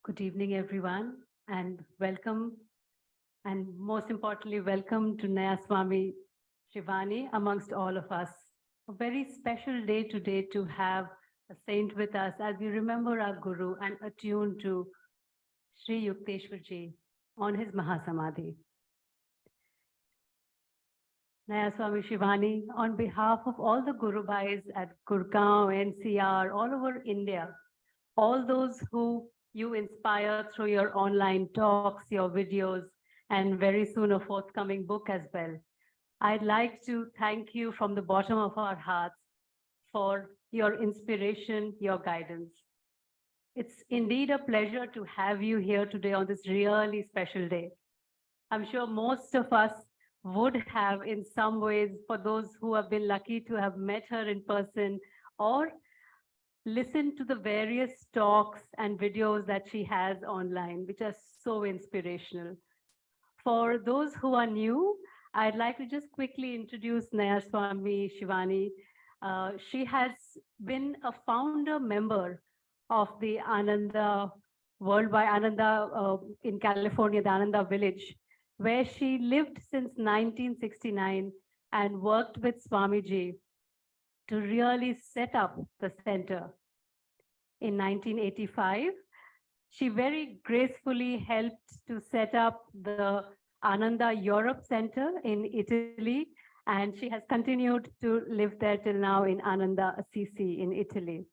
Good evening, everyone, and welcome, and most importantly, welcome to Nayaswami Shivani amongst all of us. A very special day today to have a saint with us as we remember our Guru and attune to Sri Yukteswar ji on his Mahasamadhi. Nayaswami Shivani, on behalf of all the Guru Bhais at Gurgaon, NCR, all over India, all those who you inspire through your online talks, your videos, and very soon a forthcoming book as well. I'd like to thank you from the bottom of our hearts for your inspiration, your guidance. It's indeed a pleasure to have you here today on this really special day. I'm sure most of us would have, in some ways, for those who have been lucky to have met her in person or listen to the various talks and videos that she has online, which are so inspirational. For those who are new, I'd like to just quickly introduce Nayaswami Shivani. She has been a founder member of the Ananda, Worldwide Ananda in California, the Ananda Village, where she lived since 1969 and worked with Swamiji to really set up the center. In 1985, she very gracefully helped to set up the Ananda Europe Center in Italy, and she has continued to live there till now in Ananda Assisi in Italy.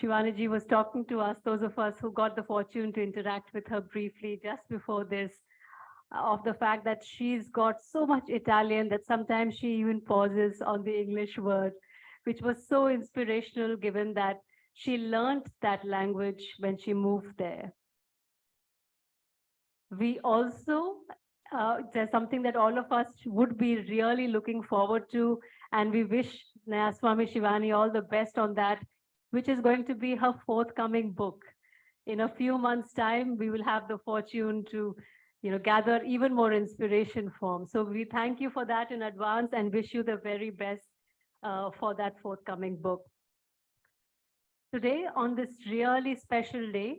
Shivani was talking to us, those of us who got the fortune to interact with her briefly just before this, of the fact that she's got so much Italian that sometimes she even pauses on the English word, which was so inspirational given that she learned that language when she moved there. We also, there's something that all of us would be really looking forward to, and we wish Nayaswami Shivani all the best on that, which is going to be her forthcoming book. In a few months' time, we will have the fortune to gather even more inspiration from. So we thank you for that in advance and wish you the very best for that forthcoming book. Today, on this really special day,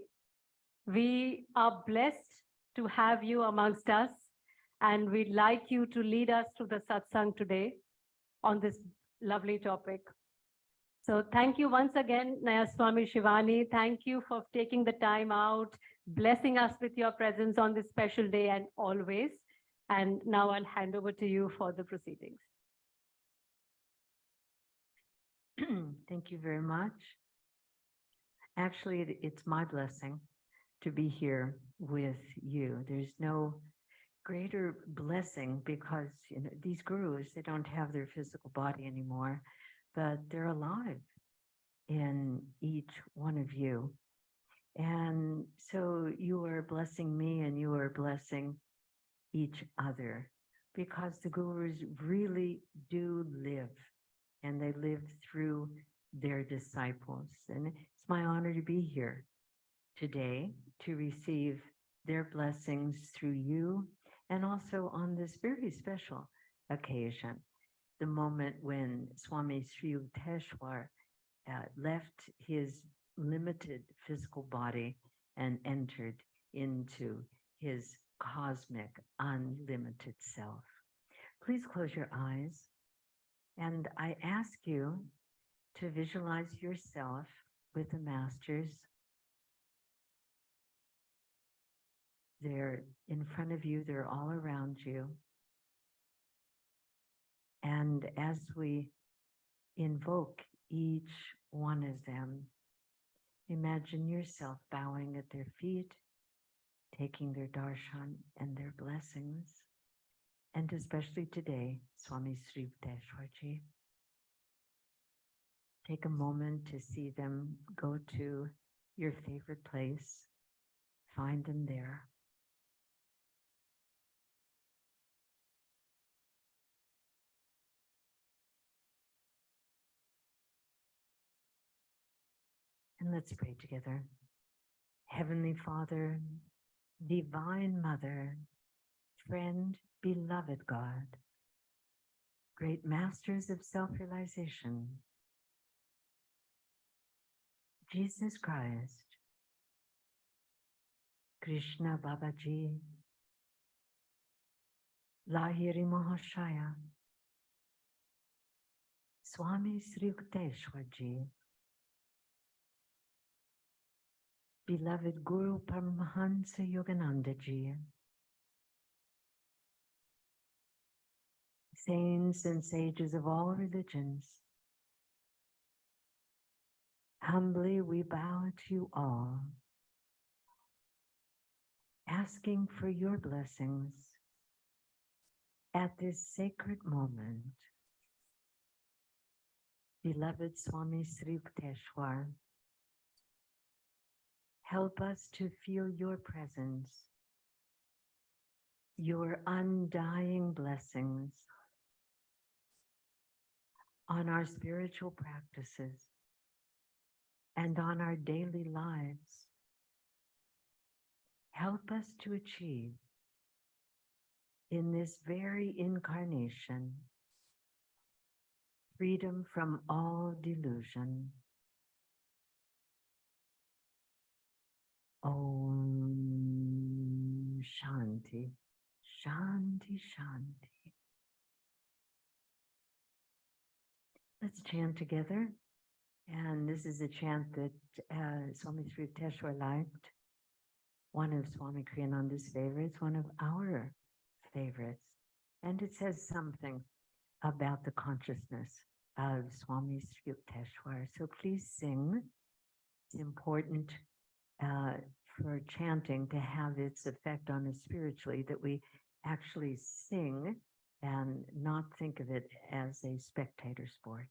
we are blessed to have you amongst us, and we'd like you to lead us through the satsang today on this lovely topic. So thank you once again, Nayaswami Shivani. Thank you for taking the time out, blessing us with your presence on this special day and always. And now I'll hand over to you for the proceedings. Thank you very much. Actually, it's my blessing to be here with you. There's no greater blessing because these gurus, they don't have their physical body anymore, but they're alive in each one of you. And so you are blessing me and you are blessing each other because the gurus really do live, and they live through their disciples. And it's my honor to be here today to receive their blessings through you, and also on this very special occasion, the moment when Swami Sri Yukteswar left his limited physical body and entered into his cosmic unlimited self. Please close your eyes, and I ask you to visualize yourself with the masters. They're in front of you, they're all around you. And as we invoke each one of them, imagine yourself bowing at their feet, taking their darshan and their blessings. And especially today, Swami Sri Yukteswar ji. Take a moment to see them go to your favorite place, find them there. And let's pray together. Heavenly Father, Divine Mother, friend, beloved God, great masters of self-realization, Jesus Christ, Krishna Babaji, Lahiri Mahashaya, Swami Sri Yukteswar ji, beloved Guru Paramahansa Yogananda ji, saints and sages of all religions, humbly we bow to you all, asking for your blessings at this sacred moment. Beloved Swami Sri Yukteswar, help us to feel your presence, your undying blessings on our spiritual practices and on our daily lives. Help us to achieve in this very incarnation freedom from all delusion. Om Shanti, Shanti, Shanti. Let's chant together. And this is a chant that Swami Sri Yukteswar liked. One of Swami Kriyananda's favorites, one of our favorites. And it says something about the consciousness of Swami Sri Yukteswar. So please sing. It's important for chanting to have its effect on us spiritually, that we actually sing and not think of it as a spectator sport.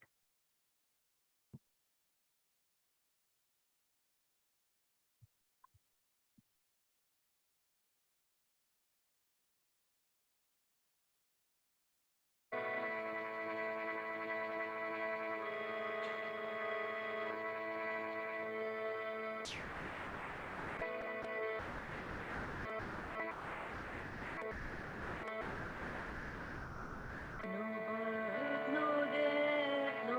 No birth, no death, no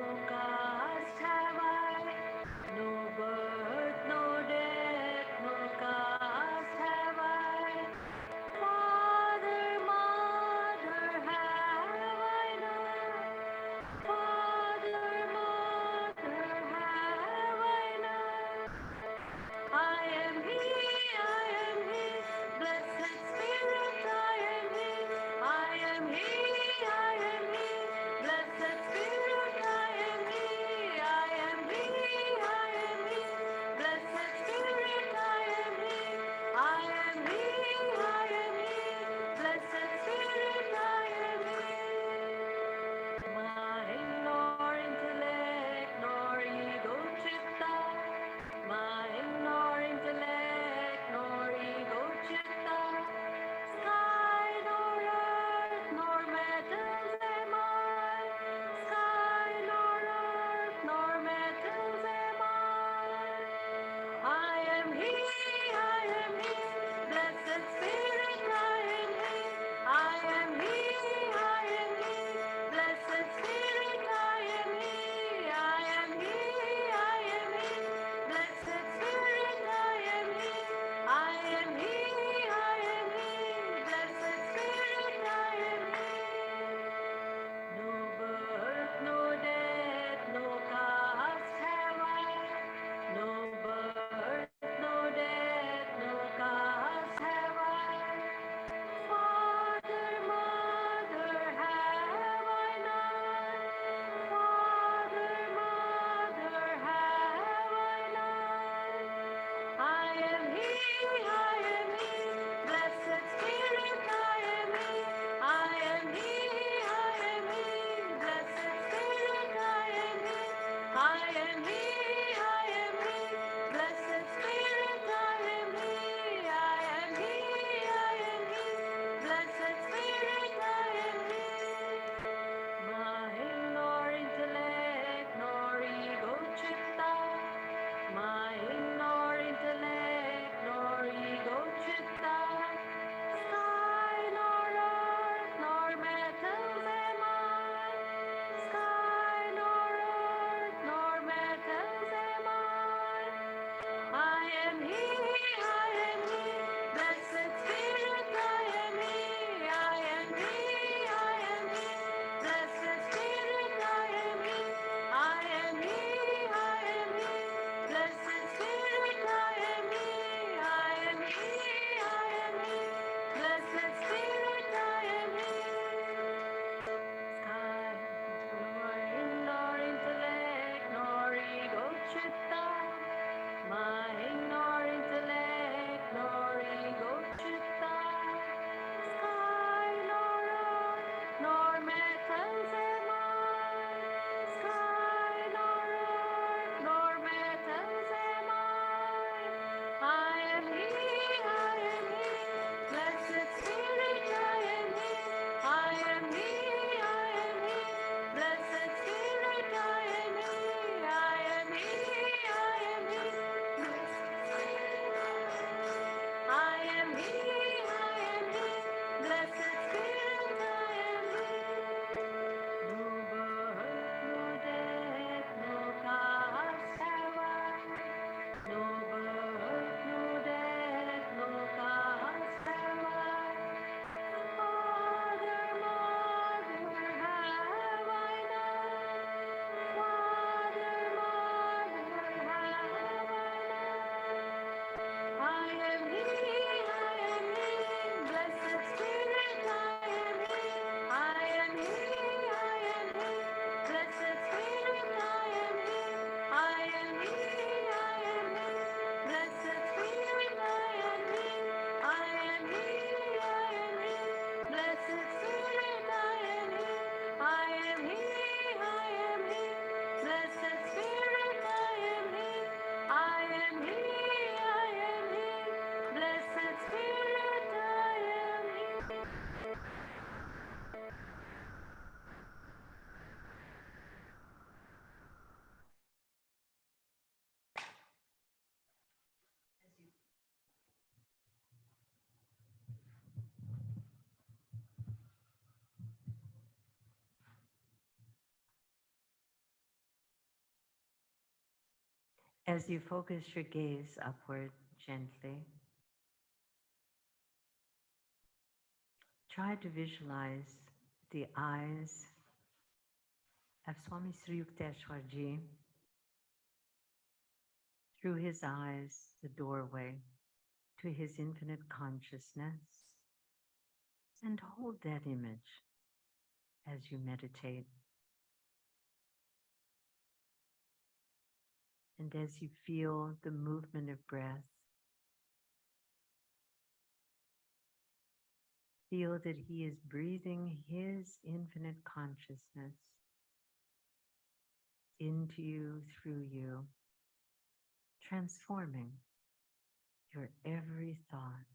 As you focus your gaze upward gently, try to visualize the eyes of Swami Sri Yukteswar ji. Through his eyes, the doorway to his infinite consciousness, and hold that image as you meditate. And as you feel the movement of breath, feel that he is breathing his infinite consciousness into you, through you, transforming your every thought.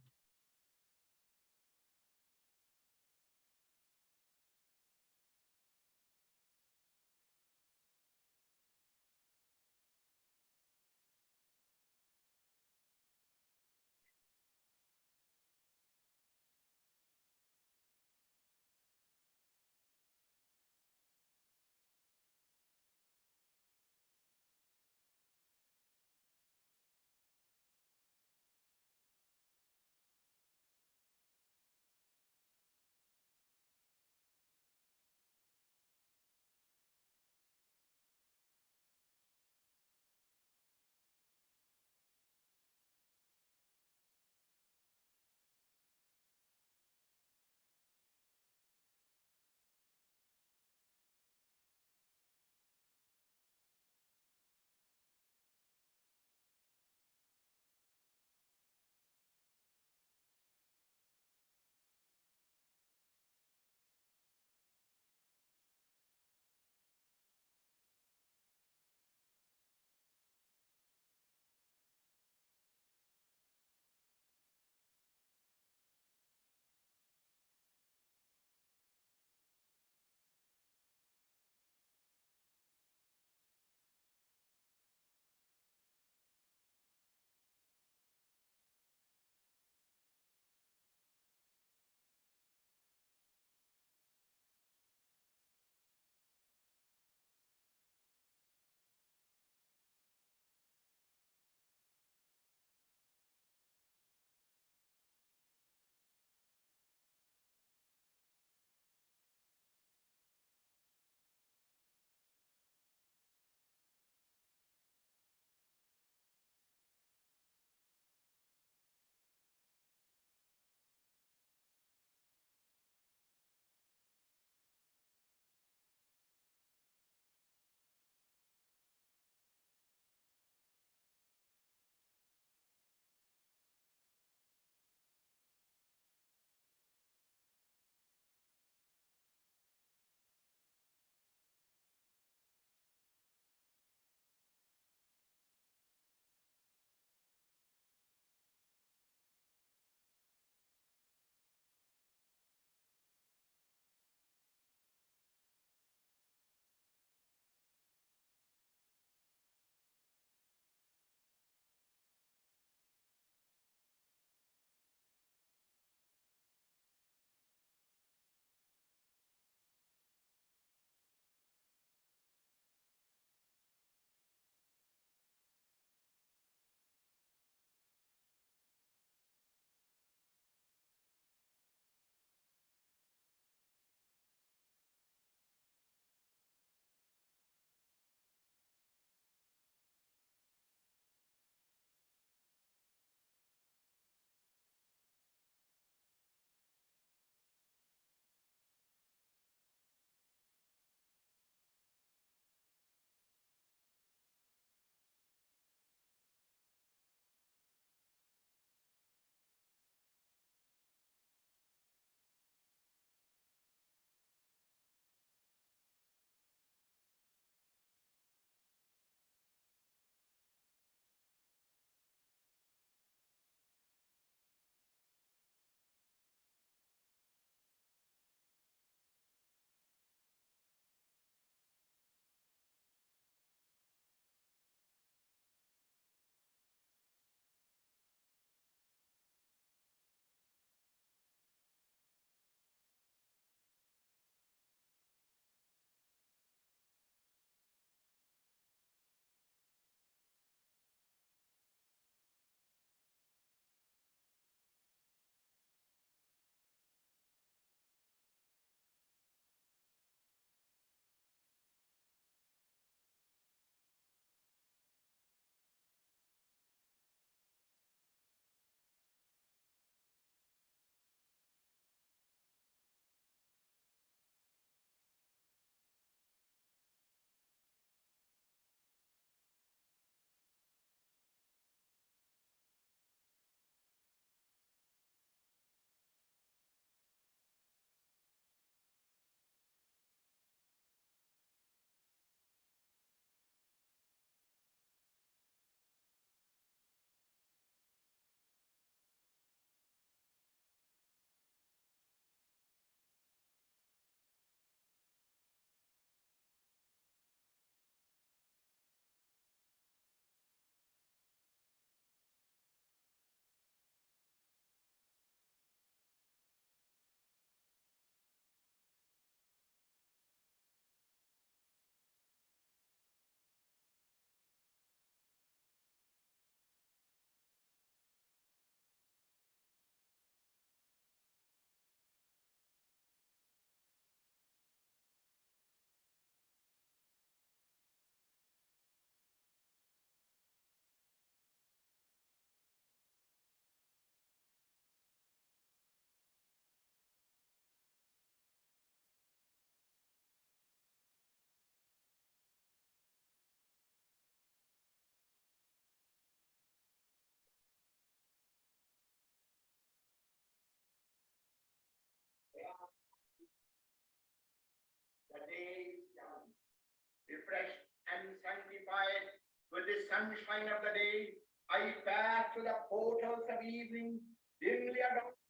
refreshed and sanctified with the sunshine of the day, I pass through the portals of evening, dimly adorned,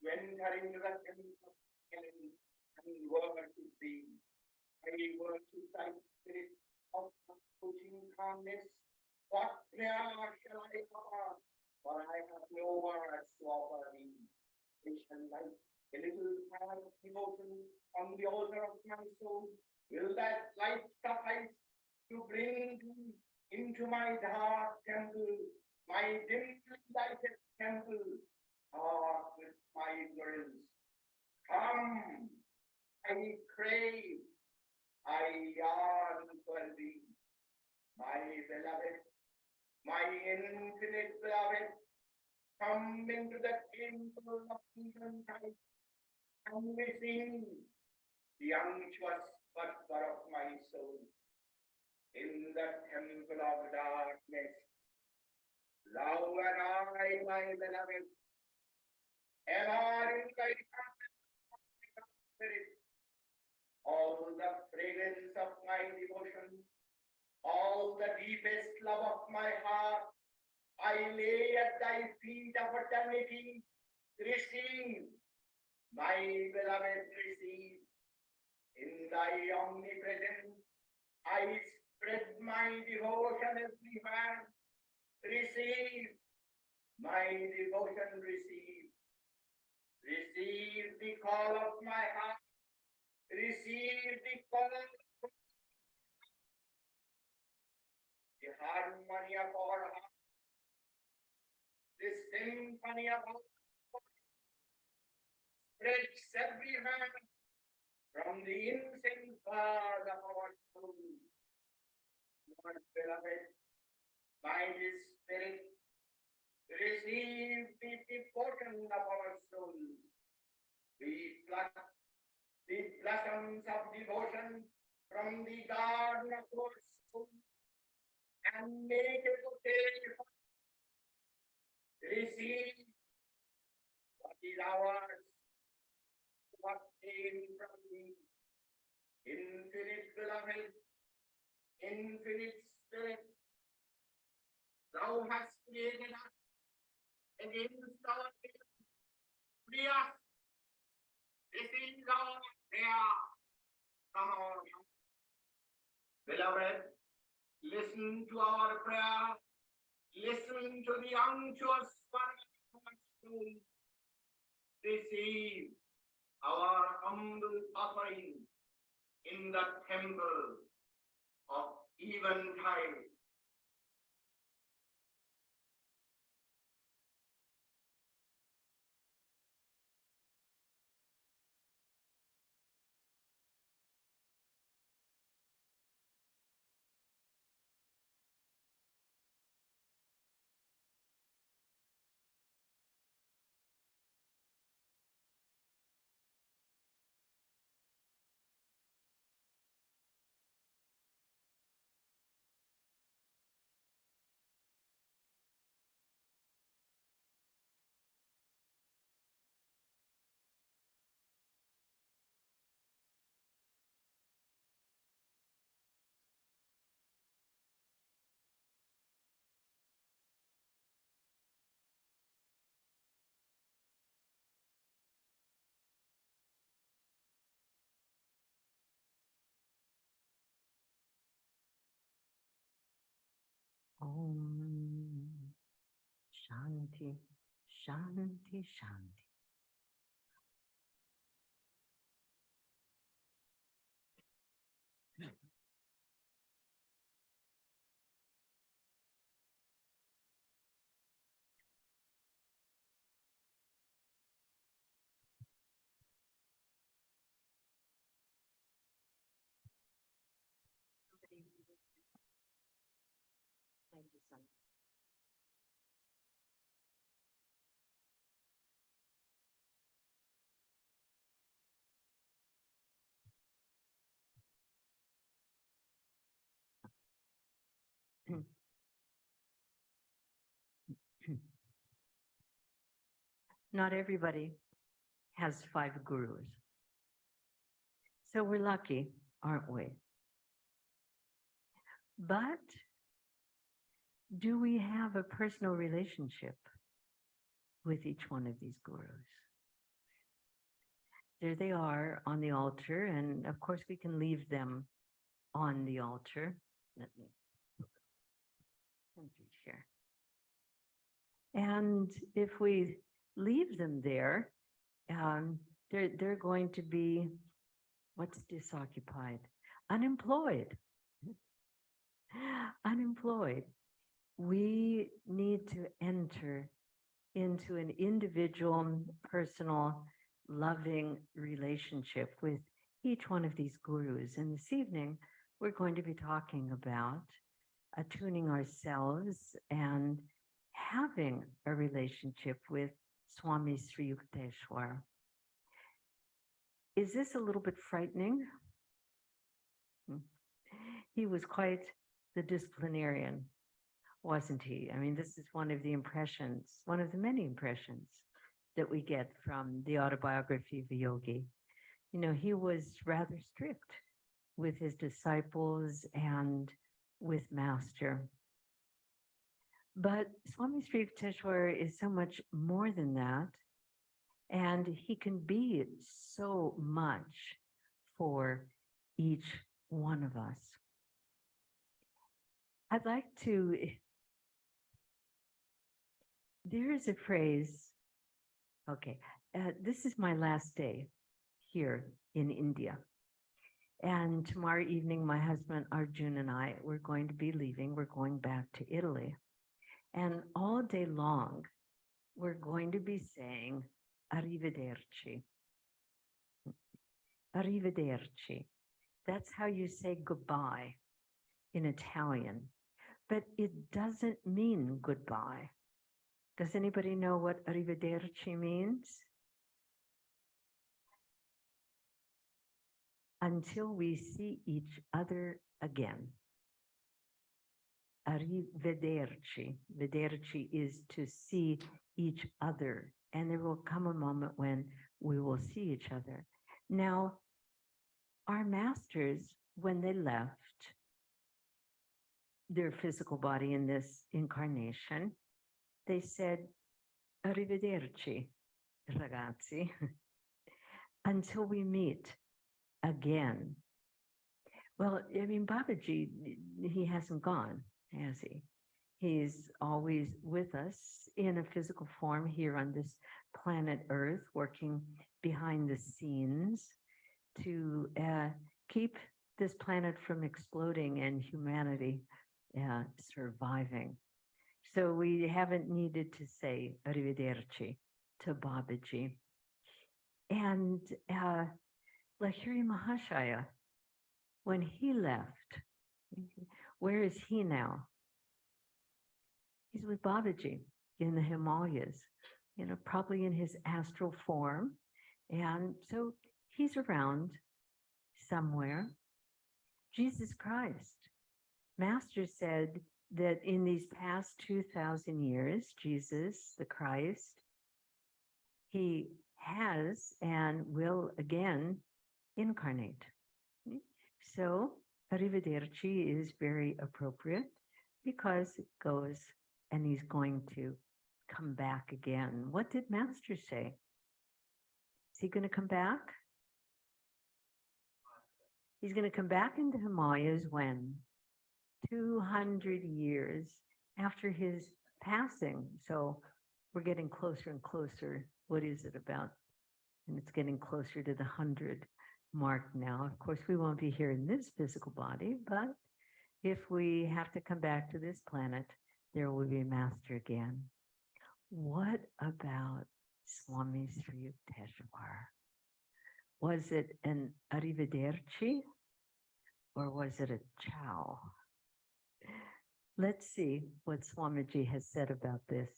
to enter into the temple of heaven and worship thee. I worship thy spirit of approaching calmness. What prayer shall I offer? For I have no words to offer thee. I shall light a little fire of devotion on the altar of my soul. Will that light suffice to bring thee into my dark temple, my dimly lighted temple, dark with my ignorance? Come, I crave, I yearn for thee, my beloved, my infinite beloved. Come into the temple of eventide and receive the unctuous whisper of my soul. In the temple of darkness, thou and I, my beloved, ever in thy spirit, all the fragrance of my devotion, all the deepest love of my heart, I lay at thy feet of eternity. Receive, my beloved, receive. In thy omnipresence, I spread my devotion everywhere. Receive, my devotion, receive. Receive the call of my heart. Receive the call of the harmony of our heart. The symphony of our heart spreads everywhere from the incense bud of our soul. Lord beloved, by His Spirit, receive the devotion of our soul. We pluck the blossoms of devotion from the garden of our soul and make it okay. Receive what is ours, what came from thee. Infinite beloved, infinite spirit, thou hast created us against our will. Free us. This is our prayer from our heart. Beloved, listen to our prayer. Listen to the unctuous word of our soul. Receive our humble offering in the temple of eventide. Om Shanti, Shanti, Shanti. Thank you, son. Not everybody has 5 gurus. So we're lucky. aren't we? But do we have a personal relationship with each one of these gurus? There they are on the altar, and of course we can leave them on the altar. Let me share. And if we leave them there, they're going to be, what's disoccupied? Unemployed. Unemployed. We need to enter into an individual, personal, loving relationship with each one of these gurus. And this evening, we're going to be talking about attuning ourselves and having a relationship with Swami Sri Yukteswar. Is this a little bit frightening? He was quite the disciplinarian, wasn't he? I mean, this is one of the impressions, one of the many impressions that we get from the autobiography of a yogi. You know, he was rather strict with his disciples and with Master. But Swami Sri Yukteswar is so much more than that, and he can be so much for each one of us. I'd like to, there is a phrase, okay, this is my last day here in India. And tomorrow evening, my husband Arjun and I, we're going to be leaving. We're going back to Italy. And all day long, we're going to be saying, Arrivederci. Arrivederci. That's how you say goodbye in Italian. But it doesn't mean goodbye. Does anybody know what arrivederci means? Until we see each other again. Arrivederci. Vederci is to see each other. And there will come a moment when we will see each other. Now, our masters, when they left their physical body in this incarnation, they said, Arrivederci, ragazzi, until we meet again. Well, I mean, Babaji, he hasn't gone, has he? He's always with us in a physical form here on this planet Earth, working behind the scenes to keep this planet from exploding and humanity surviving. So we haven't needed to say arrivederci to Babaji. And Lahiri Mahashaya, when he left, where is he now? He's with Babaji in the Himalayas, you know, probably in his astral form. And so he's around somewhere. Jesus Christ. Master said that in these past 2,000 years, Jesus, the Christ, he has and will again incarnate. So arrivederci is very appropriate because it goes and he's going to come back again. What did Master say? Is he going to come back? He's going to come back into Himalayas when? 200 years after his passing. So we're getting closer and closer. What is it about? And it's getting closer to the 100 mark now. Of course, we won't be here in this physical body, but if we have to come back to this planet, there will be Master again. What about Swami Sri Yukteswar? Was it an arrivederci or was it a ciao? Let's see what Swamiji has said about this.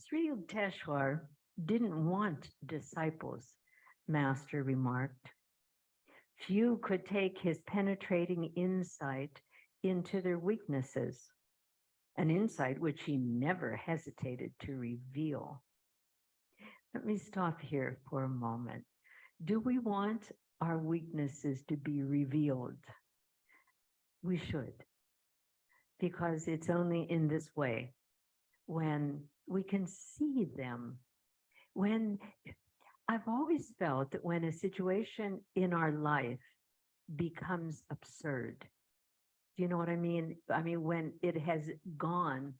Sri Yukteswar didn't want disciples, Master remarked. Few could take his penetrating insight into their weaknesses, an insight which he never hesitated to reveal. Let me stop here for a moment. Do we want our weaknesses to be revealed? We should, because it's only in this way when we can see them. When I've always felt that when a situation in our life becomes absurd, do you know what I mean? I mean, when it has gone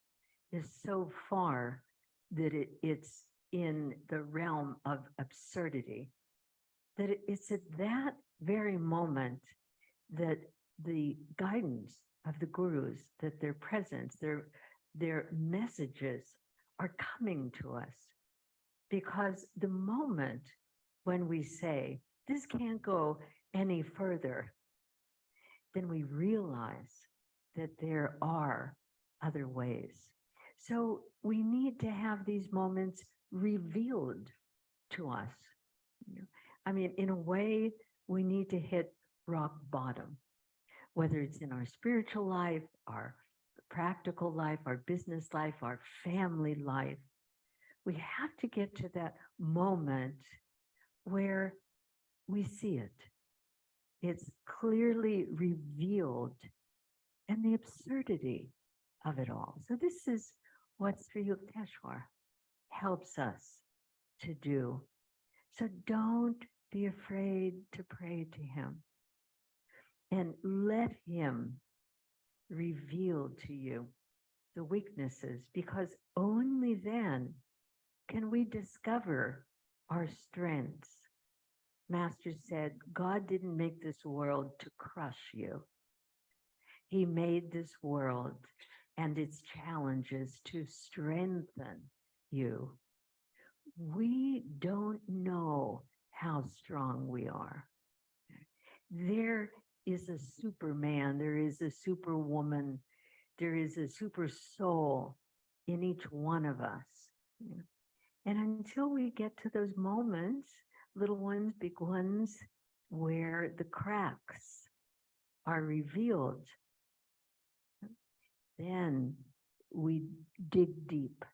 is so far that it's in the realm of absurdity, that it's at that very moment that the guidance of the gurus, that their presence, their messages are coming to us. Because the moment when we say, this can't go any further, then we realize that there are other ways. So we need to have these moments revealed to us. I mean, in a way, we need to hit rock bottom, whether it's in our spiritual life, our practical life, our business life, our family life. We have to get to that moment where we see it. It's clearly revealed and the absurdity of it all. So this is what Sri Yukteswar helps us to do. So don't be afraid to pray to him and let him reveal to you the weaknesses, because only then can we discover our strengths. Master said, God didn't make this world to crush you. He made this world and its challenges to strengthen you. We don't know how strong we are. There is a Superman, there is a Superwoman, there is a super soul in each one of us. And until we get to those moments, little ones, big ones, where the cracks are revealed, then we dig deep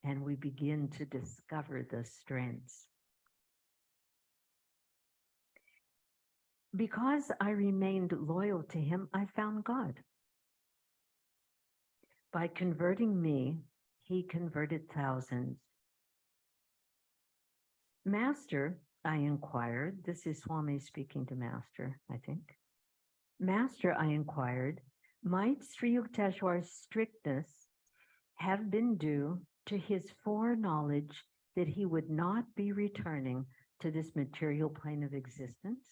and we begin to discover the strengths. Because I remained loyal to him, I found God. By converting me, he converted thousands. Master, I inquired, this is Swami speaking to Master, I think. Master, I inquired, might Sri Yukteswar's strictness have been due to his foreknowledge that he would not be returning to this material plane of existence?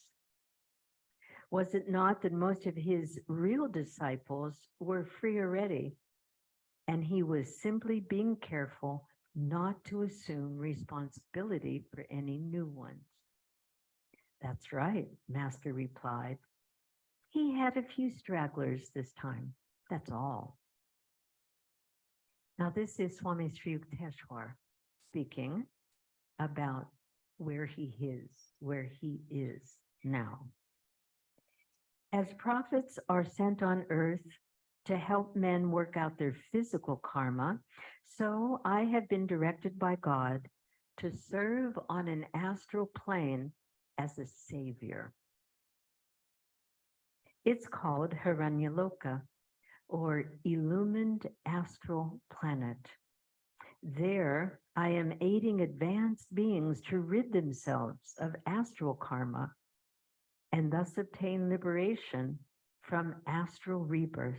Was it not that most of his real disciples were free already, and he was simply being careful not to assume responsibility for any new ones? That's right, Master replied. He had a few stragglers this time, that's all. Now this is Swami Sri Yukteswar speaking about where he is now. As prophets are sent on earth to help men work out their physical karma, so I have been directed by God to serve on an astral plane as a savior. It's called Hiranyaloka, or illumined astral planet. There, I am aiding advanced beings to rid themselves of astral karma and thus obtain liberation from astral rebirth.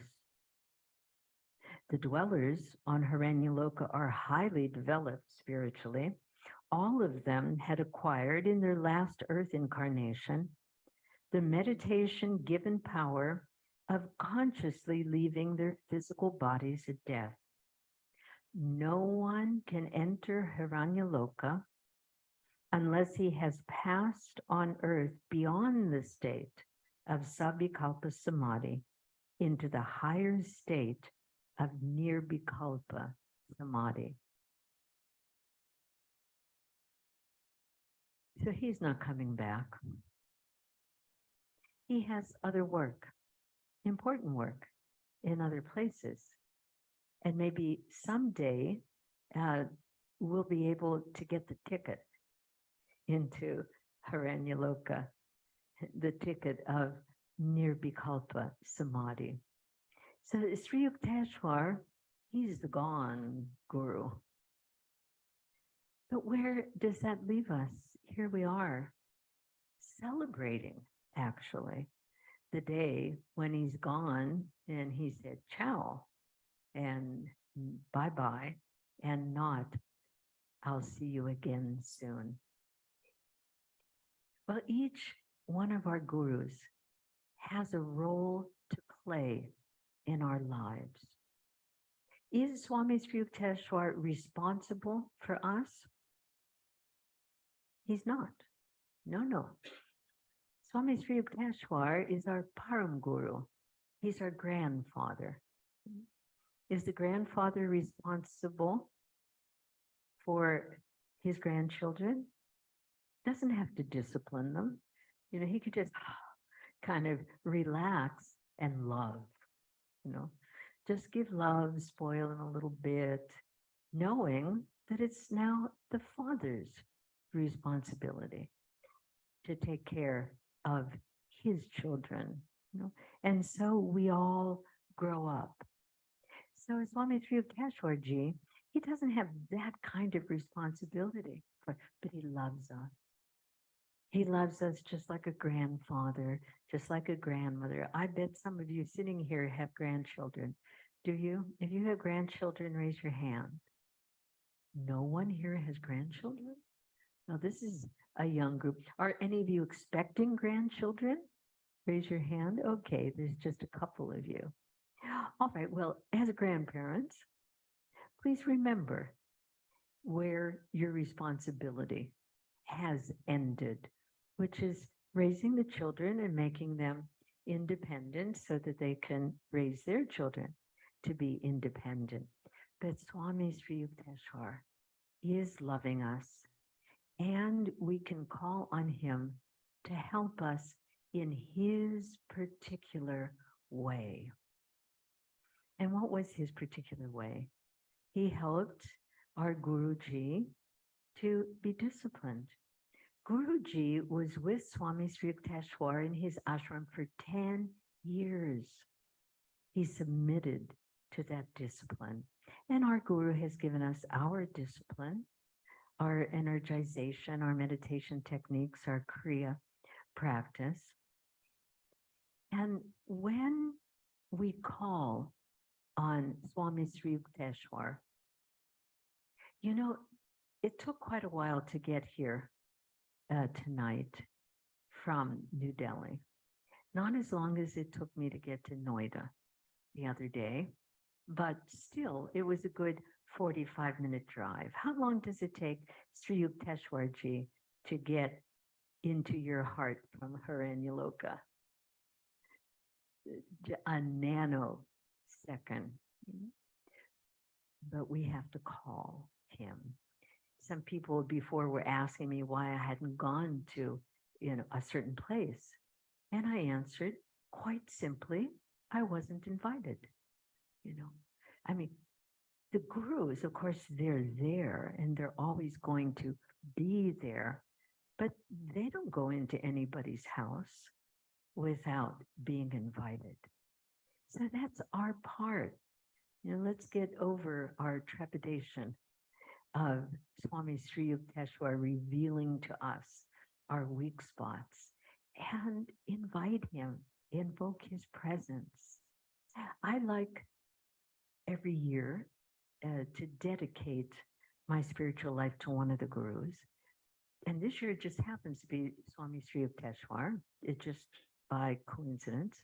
The dwellers on Hiranyaloka are highly developed spiritually. All of them had acquired in their last earth incarnation the meditation given power of consciously leaving their physical bodies at death. No one can enter Hiranyaloka unless he has passed on earth beyond the state of Sabhikalpa Samadhi into the higher state of Nirvikalpa Samadhi. So he's not coming back. He has other work, important work in other places. And maybe someday will be able to get the ticket into Haranyaloka, the ticket of Nirvikalpa Samadhi. So Sri Yukteswar, he's the gone guru. But where does that leave us? Here we are, celebrating, actually, the day when he's gone and he said ciao and bye-bye and not I'll see you again soon. Well, each one of our gurus has a role to play in our lives. Is Swami Sri Yukteswar responsible for us? He's not. No. Swami Sri Yukteswar is our Param Guru. He's our grandfather. Is the grandfather responsible for his grandchildren? Doesn't have to discipline them. He could just kind of relax and love, just give love, spoil him a little bit, knowing that it's now the father's responsibility to take care of his children, and so we all grow up. So Swami Sri Yukteswar Ji, he doesn't have that kind of responsibility, but he loves us. He loves us just like a grandfather, just like a grandmother. I bet some of you sitting here have grandchildren. Do you? If you have grandchildren, raise your hand. No one here has grandchildren? Now, this is a young group. Are any of you expecting grandchildren? Raise your hand. Okay, there's just a couple of you. All right, well, as grandparents, please remember where your responsibility has ended, which is raising the children and making them independent so that they can raise their children to be independent. But Swami Sri Yukteswar is loving us, and we can call on him to help us in his particular way. And what was his particular way? He helped our Guruji to be disciplined. Guruji was with Swami Sri Yukteswar in his ashram for 10 years. He submitted to that discipline. And our Guru has given us our discipline, our energization, our meditation techniques, our Kriya practice. And when we call on Swami Sri Yukteswar, it took quite a while to get here tonight from New Delhi. Not as long as it took me to get to Noida the other day, but still it was a good 45-minute drive. How long does it take Sri Yukteswar Ji to get into your heart from Haranyaloka? A nanosecond. But we have to call him. Some people before were asking me why I hadn't gone to, a certain place. And I answered quite simply, I wasn't invited. The gurus, of course, they're there and they're always going to be there, but they don't go into anybody's house without being invited. So that's our part. Let's get over our trepidation of Swami Sri Yukteswar revealing to us our weak spots and invite him, invoke his presence. I like every year to dedicate my spiritual life to one of the gurus. And this year it just happens to be Swami Sri Yukteswar. It just by coincidence.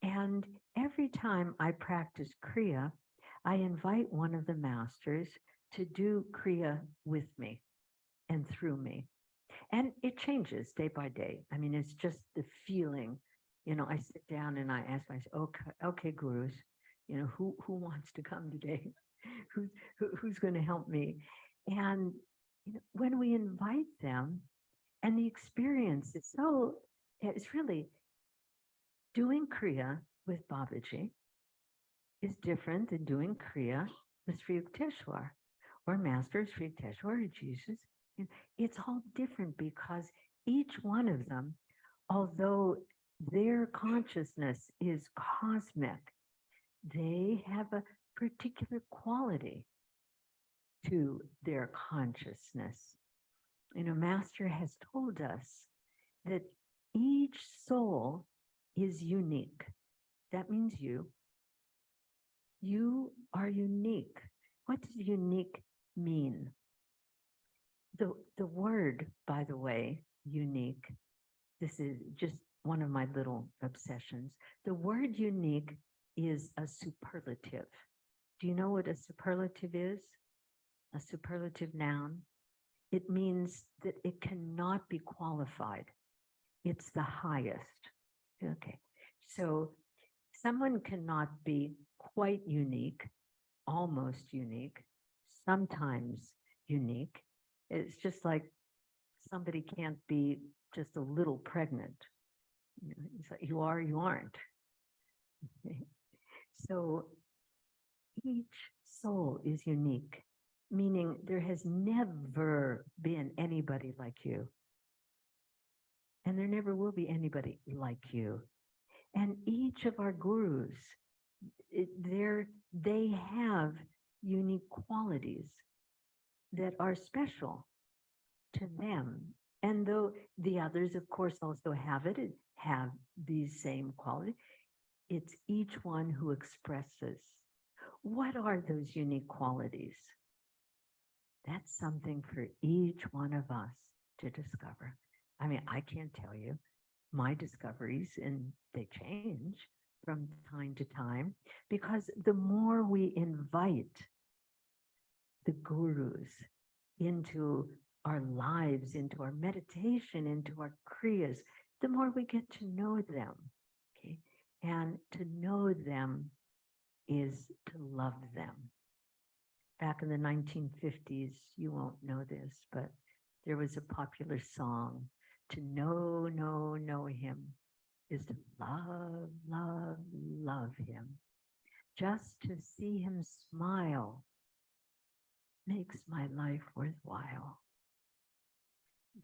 And every time I practice Kriya, I invite one of the masters to do Kriya with me and through me. And it changes day by day. It's just the feeling. I sit down and I ask myself, okay, gurus, who wants to come today? Who's going to help me? And when we invite them, and the experience it's really doing Kriya with Babaji is different than doing Kriya with Sri Yukteswar, or Master Sri Yukteswar or Jesus. It's all different because each one of them, although their consciousness is cosmic, they have a particular quality to their consciousness. Master has told us that each soul is unique. That means you. You are unique. What does unique mean? The word, by the way, unique, this is just one of my little obsessions. The word unique is a superlative. Do you know what a superlative is? A superlative noun? It means that it cannot be qualified. It's the highest. Okay. So someone cannot be quite unique, almost unique, sometimes unique. It's just like somebody can't be just a little pregnant. It's like you are, you aren't. So each soul is unique, meaning there has never been anybody like you. And there never will be anybody like you. And each of our gurus, they have unique qualities that are special to them. And though the others, of course, also have these same qualities, it's each one who expresses. What are those unique qualities? That's something for each one of us to discover. I mean, I can't tell you my discoveries, and they change from time to time, because the more we invite the gurus into our lives, into our meditation, into our kriyas, the more we get to know them. Okay, and to know them is to love them. Back in the 1950s, you won't know this, but there was a popular song, to know him is to love, love, love him. Just to see him smile makes my life worthwhile.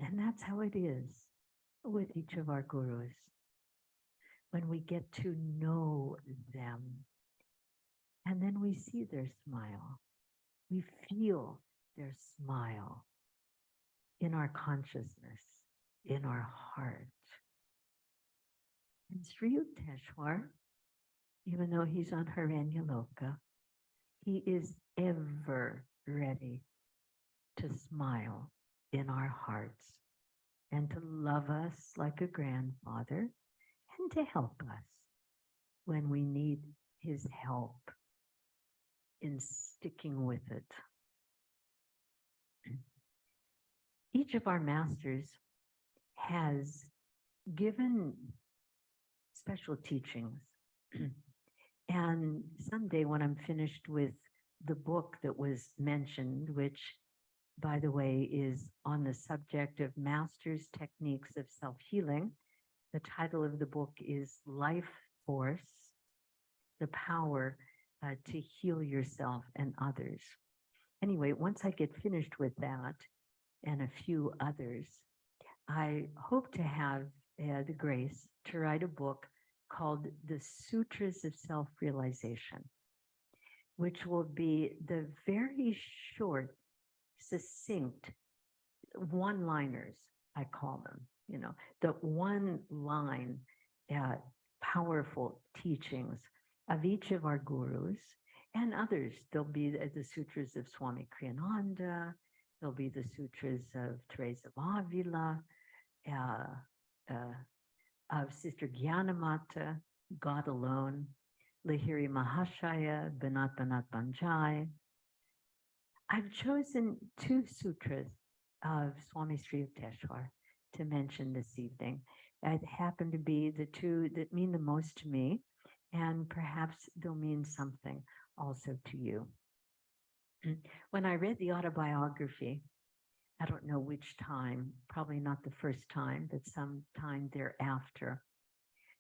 And that's how it is with each of our gurus. When we get to know them, and then we see their smile, we feel their smile in our consciousness, in our heart. And Sri Yukteswar, even though he's on Haranyaloka, he is ever ready to smile in our hearts and to love us like a grandfather and to help us when we need his help in sticking with it. Each of our masters has given special teachings. And someday when I'm finished with the book that was mentioned, which, by the way, is on the subject of Masters' Techniques of Self-Healing, the title of the book is Life Force, the Power to Heal Yourself and Others. Anyway, once I get finished with that and a few others, I hope to have the grace to write a book called The Sutras of Self-Realization, which will be the very short, succinct one-liners, I call them, the one-line powerful teachings of each of our gurus and others. There'll be the Sutras of Swami Kriyananda, there'll be the Sutras of Teresa of Avila, of Sister Gyanamata, God Alone, Lahiri Mahashaya, Banat Banat Banjai. I've chosen two sutras of Swami Sri Yukteswar to mention this evening. It happen to be the two that mean the most to me, and perhaps they'll mean something also to you. When I read the autobiography, I don't know which time, probably not the first time, but some time thereafter,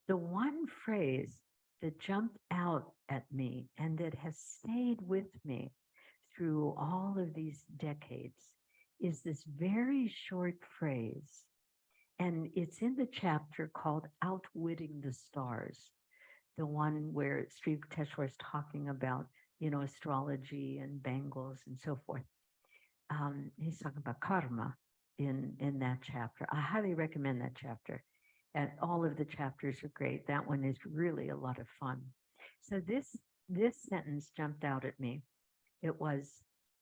the one phrase that jumped out at me and that has stayed with me through all of these decades is this very short phrase, and it's in the chapter called Outwitting the Stars, the one where Sri Yukteswar is talking about, astrology and bangles and so forth. He's talking about karma in that chapter. I highly recommend that chapter. And all of the chapters are great. That one is really a lot of fun. So this sentence jumped out at me. It was,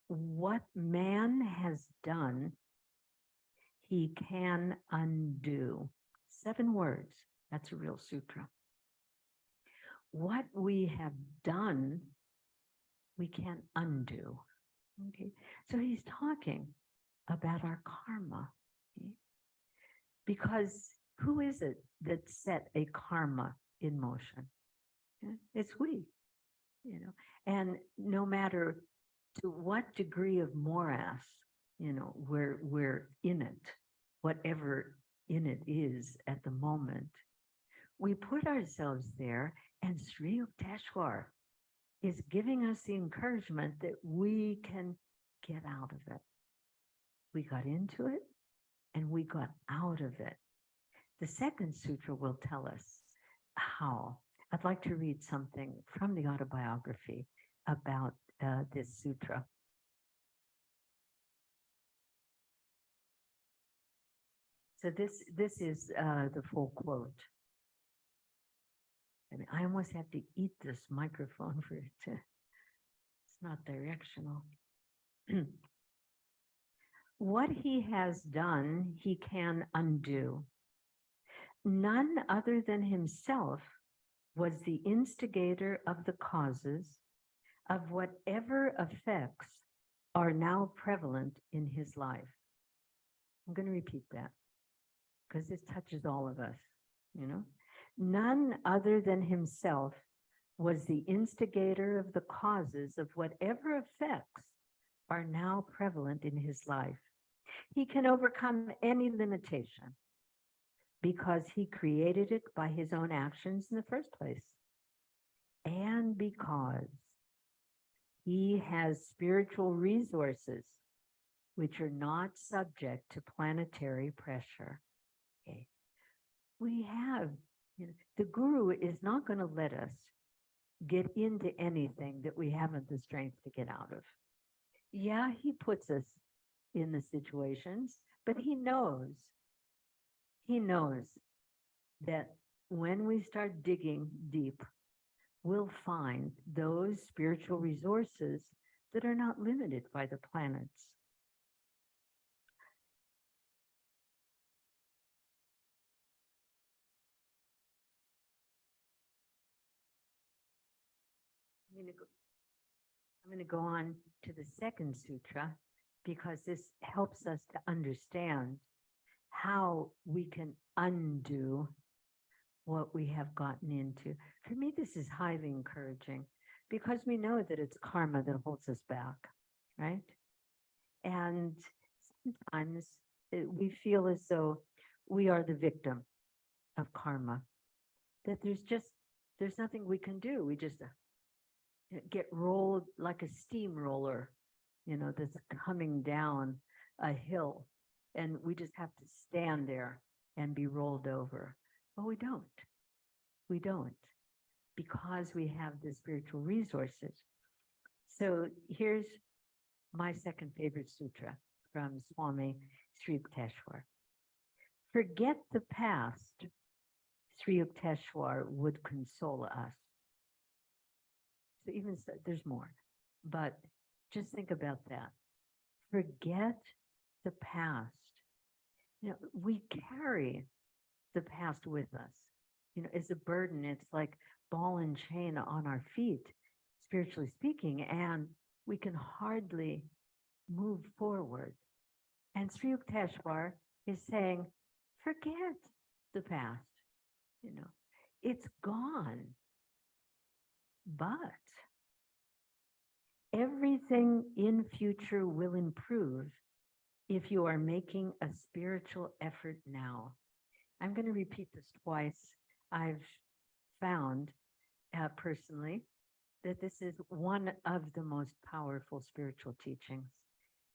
what man has done, he can undo. 7 words. That's a real sutra. What we have done, we can undo. Okay. So he's talking about our karma. Okay? Because who is it that set a karma in motion? It's we, and no matter to what degree of morass, we're in it, whatever in it is at the moment, we put ourselves there, and Sri Yukteswar is giving us the encouragement that we can get out of it. We got into it and we got out of it. The second sutra will tell us how. I'd like to read something from the autobiography about this sutra. So this is the full quote. I mean, I almost have to eat this microphone for it to, it's not directional. What he has done, he can undo. None other than himself was the instigator of the causes of whatever effects are now prevalent in his life. I'm going to repeat that because this touches all of us, None other than himself was the instigator of the causes of whatever effects are now prevalent in his life. He can overcome any limitation because he created it by his own actions in the first place, and because he has spiritual resources which are not subject to planetary pressure. Okay. We have, the guru is not going to let us get into anything that we haven't the strength to get out of. Yeah, he puts us in the situations, but he knows that when we start digging deep, we'll find those spiritual resources that are not limited by the planets. I'm going to go on to the second sutra because this helps us to understand how we can undo what we have gotten into. For me, this is highly encouraging because we know that it's karma that holds us back, right? And sometimes we feel as though we are the victim of karma, that there's nothing we can do. We just get rolled like a steamroller, that's coming down a hill, and we just have to stand there and be rolled over. But we don't, because we have the spiritual resources. So here's my second favorite sutra from Swami Sri Yukteswar. Forget the past, Sri Yukteswar would console us. So even so, there's more, but just think about that. Forget the past. We carry the past with us. As a burden, it's like ball and chain on our feet, spiritually speaking, and we can hardly move forward. And Sri Yukteswar is saying, forget the past. It's gone. But everything in future will improve if you are making a spiritual effort now. I'm going to repeat this twice. I've found personally that this is one of the most powerful spiritual teachings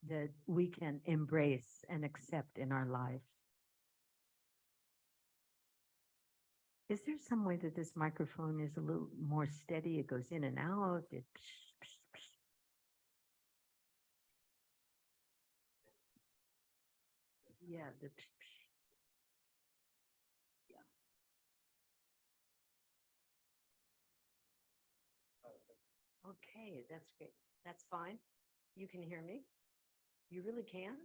that we can embrace and accept in our life. Is there some way that this microphone is a little more steady? It goes in and out. Yeah, yeah. Okay, that's great. That's fine. You can hear me? You really can?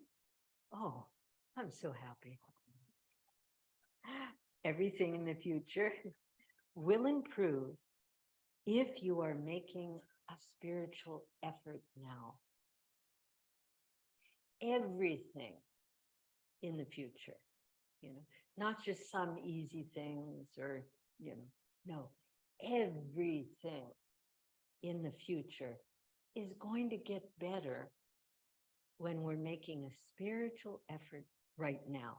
Oh, I'm so happy. Everything in the future will improve if you are making a spiritual effort now. Everything in the future, not just some easy things or, no, everything in the future is going to get better when we're making a spiritual effort right now.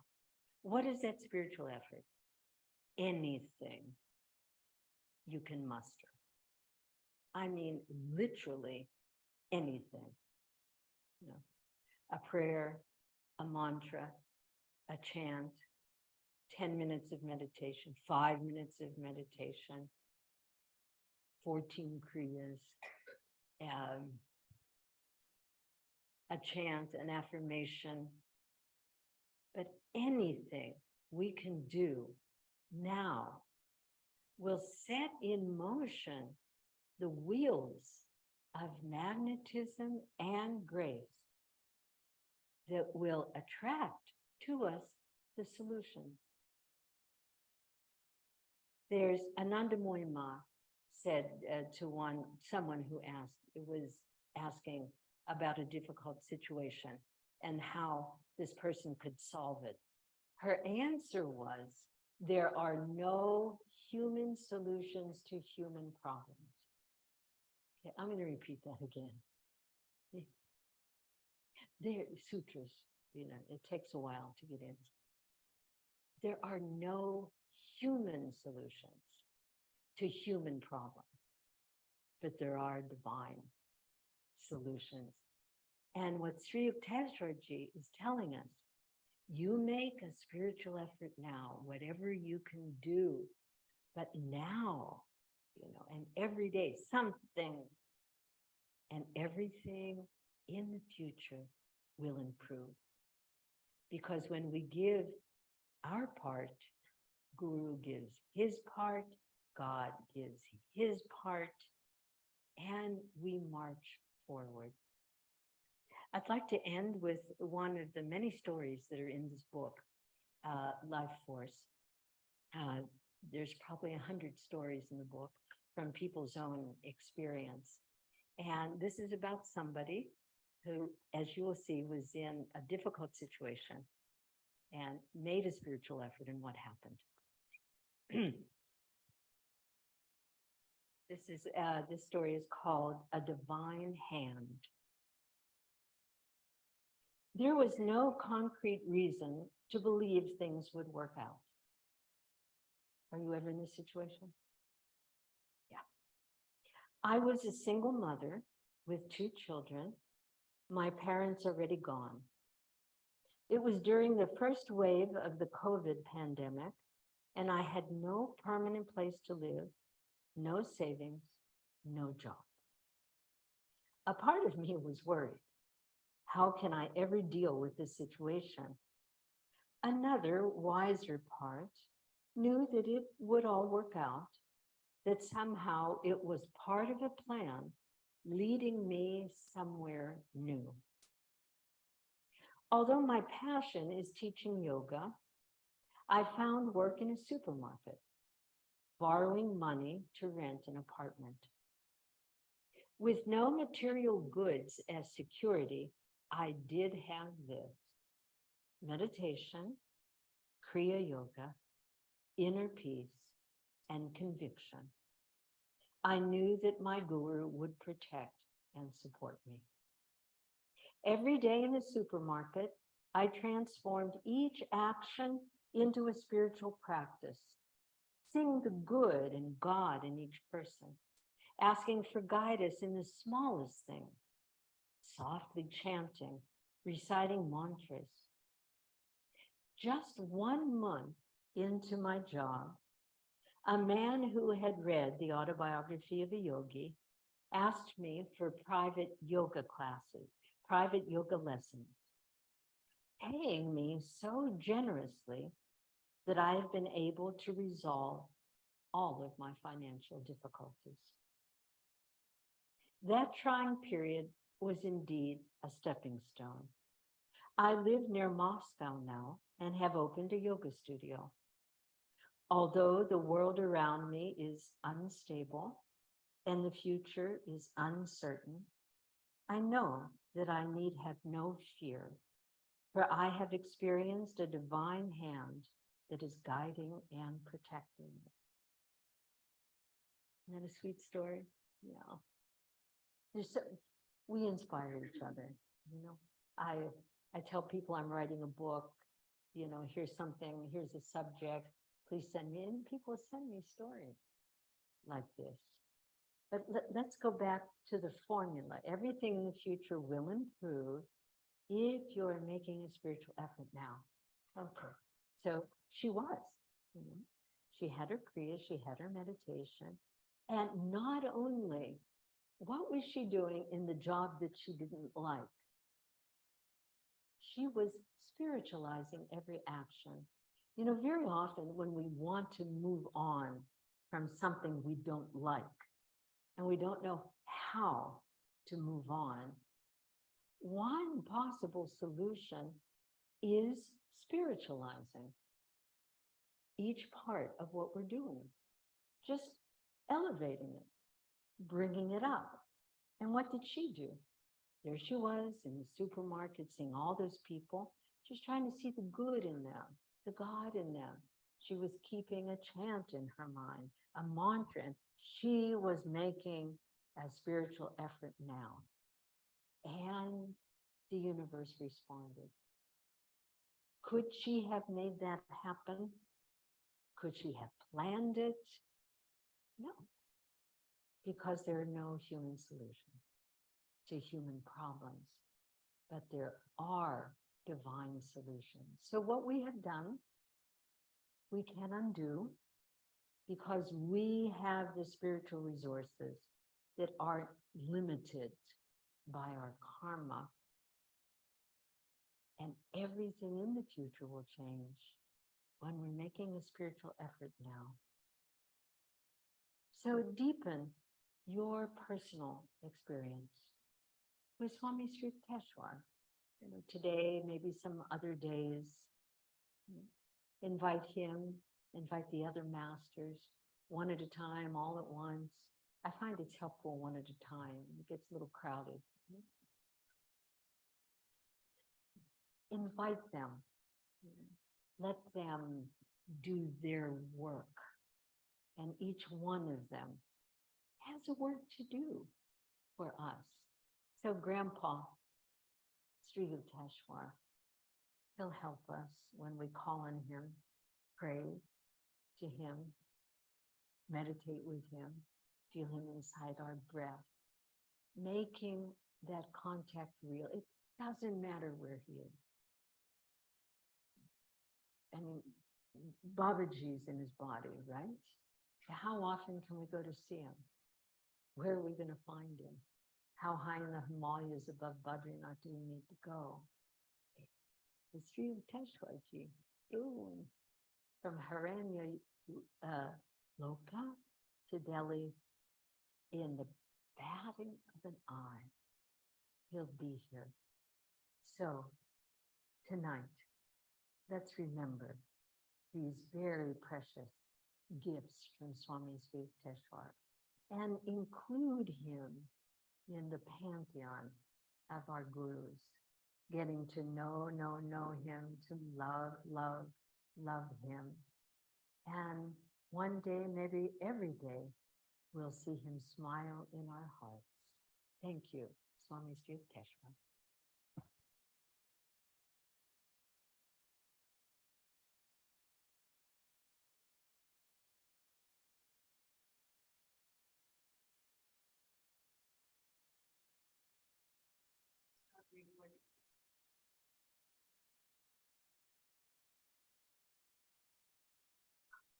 What is that spiritual effort? Anything you can muster. I mean, literally anything. A prayer, a mantra, a chant, 10 minutes of meditation, 5 minutes of meditation, 14 kriyas, a chant, an affirmation, but anything we can do now will set in motion the wheels of magnetism and grace that will attract to us the solutions. There's Anandamoy Ma said to someone who was asking about a difficult situation and how this person could solve it. Her answer was, there are no human solutions to human problems. Okay, I'm going to repeat that again. There, sutras, it takes a while to get in. There are no human solutions to human problems, but there are divine solutions. And what Sri Yukteswar Ji is telling us, you make a spiritual effort now, whatever you can do, but now, and every day, something, and everything in the future will improve. Because when we give our part, Guru gives his part, God gives his part, and we march forward. I'd like to end with one of the many stories that are in this book, Life Force. There's probably 100 stories in the book from people's own experience. And this is about somebody who, as you will see, was in a difficult situation and made a spiritual effort, and what happened. This story is called A Divine Hand. There was no concrete reason to believe things would work out. Are you ever in this situation? Yeah. I was a single mother with 2 children, my parents already gone. It was during the first wave of the COVID pandemic, and I had no permanent place to live, no savings, no job. A part of me was worried. How can I ever deal with this situation? Another, wiser part knew that it would all work out, that somehow it was part of a plan leading me somewhere new. Although my passion is teaching yoga, I found work in a supermarket, borrowing money to rent an apartment. With no material goods as security, I did have this: meditation, Kriya Yoga, inner peace, and conviction. I knew that my guru would protect and support me. Every day in the supermarket, I transformed each action into a spiritual practice, seeing the good and God in each person, asking for guidance in the smallest thing, softly chanting, reciting mantras. Just 1 month into my job, a man who had read the autobiography of a yogi asked me for private yoga classes, private yoga lessons, paying me so generously that I have been able to resolve all of my financial difficulties. That trying period was indeed a stepping stone. I live near Moscow now and have opened a yoga studio. Although the world around me is unstable and the future is uncertain, I know that I need have no fear, for I have experienced a divine hand that is guiding and protecting me. Isn't that a sweet story? Yeah. We inspire each other, you know. I tell people I'm writing a book, you know, here's something, here's a subject, please send me, and people send me stories like this. But let's go back to the formula. Everything in the future will improve if you're making a spiritual effort now. Okay, so she was, you know, she had her kriya, she had her meditation, and not only, what was she doing in the job that she didn't like? She was spiritualizing every action. You know, very often when we want to move on from something we don't like, and we don't know how to move on, one possible solution is spiritualizing each part of what we're doing, just elevating it, bringing it up. And what did she do? There she was in the supermarket, seeing all those people. She's trying to see the good in them, the God in them. She was keeping a chant in her mind, a mantra. She was making a spiritual effort now. And the universe responded. Could she have made that happen? Could she have planned it? No, because there are no human solutions to human problems, but there are divine solutions. So what we have done, we can undo, because we have the spiritual resources that aren't limited by our karma. And everything in the future will change when we're making a spiritual effort now. So deepen your personal experience with Swami Sri Yukteswar. You know, today, maybe some other days, invite him, invite the other masters, one at a time, all at once. I find it's helpful one at a time. It gets a little crowded. Invite them. Let them do their work. And each one of them has a work to do for us. So Grandpa Sri Yukteswar, he'll help us when we call on him, pray to him, meditate with him, feel him inside our breath, making that contact real. It doesn't matter where he is. I mean, Babaji's in his body, right? How often can we go to see him? Where are we going to find him? How high in the Himalayas above Badrinath do we need to go? It's Sri Yukteswarji, from Haranya Loka to Delhi in the batting of an eye. He'll be here. So tonight, let's remember these very precious gifts from Swami Sri Yukteswar and include him in the pantheon of our gurus, getting to know him, to love him. And one day, maybe every day, we'll see him smile in our hearts. Thank you, Swami Sri Yukteswar.